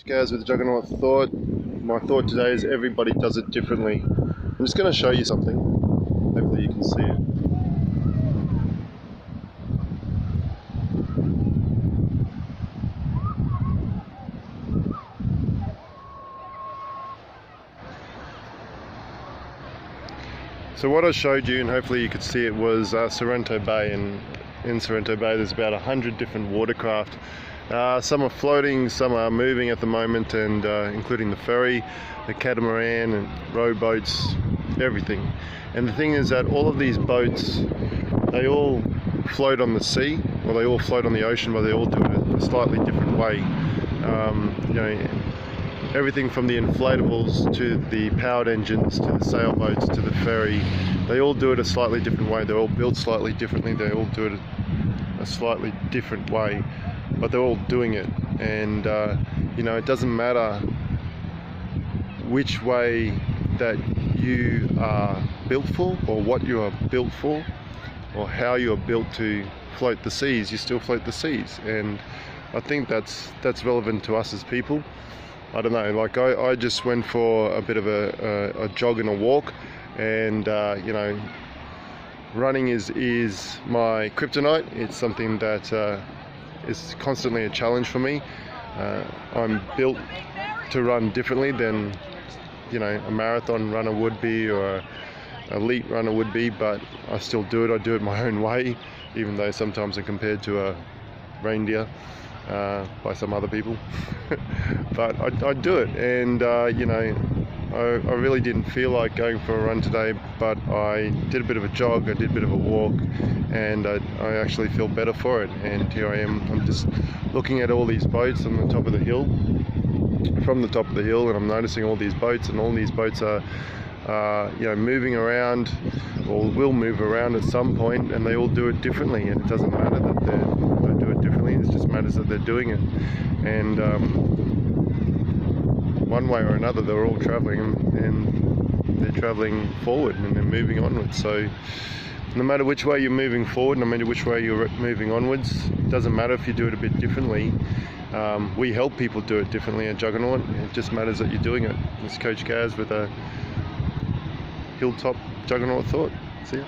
Guys, with the Juggernaut Thought. My thought today is everybody does it differently. I'm just going to show you something. Hopefully you can see it. So what I showed you, and hopefully you could see it, was Sorrento Bay, and in Sorrento Bay there's about 100 different watercraft. Some are floating, some are moving at the moment, and including the ferry, the catamaran, and rowboats, everything. And the thing is that all of these boats, they all float on the sea, or they all float on the ocean, but they all do it a slightly different way. Everything from the inflatables to the powered engines to the sailboats to the ferry, they all do it a slightly different way. They're all built slightly differently, they all do it a slightly different way, but they're all doing it. And it doesn't matter which way that you are built for, or what you are built for, or how you are built to float the seas. You still float the seas, and I think that's relevant to us as people. I don't know, like I just went for a bit of a jog and a walk, and running is my kryptonite. It's something that is constantly a challenge for me. I'm built to run differently than a marathon runner would be, or an elite runner would be, but I still do it. I do it my own way, even though sometimes I'm compared to a reindeer by some other people. But I do it, and I really didn't feel like going for a run today, but I did a bit of a jog, I did a bit of a walk, and I actually feel better for it. And here I am, I'm just looking at all these boats on the top of the hill, from the top of the hill, and I'm noticing all these boats, and all these boats are moving around, or will move around at some point, and they all do it differently. And it doesn't matter that they do it differently, it just matters that they're doing it. And one way or another, they're all traveling, and they're traveling forward, and they're moving onwards. So no matter which way you're moving forward, no matter which way you're moving onwards, it doesn't matter if you do it a bit differently. We help people do it differently at Juggernaut. It just matters that you're doing it. It's Coach Gaz with a Hilltop Juggernaut Thought. See ya.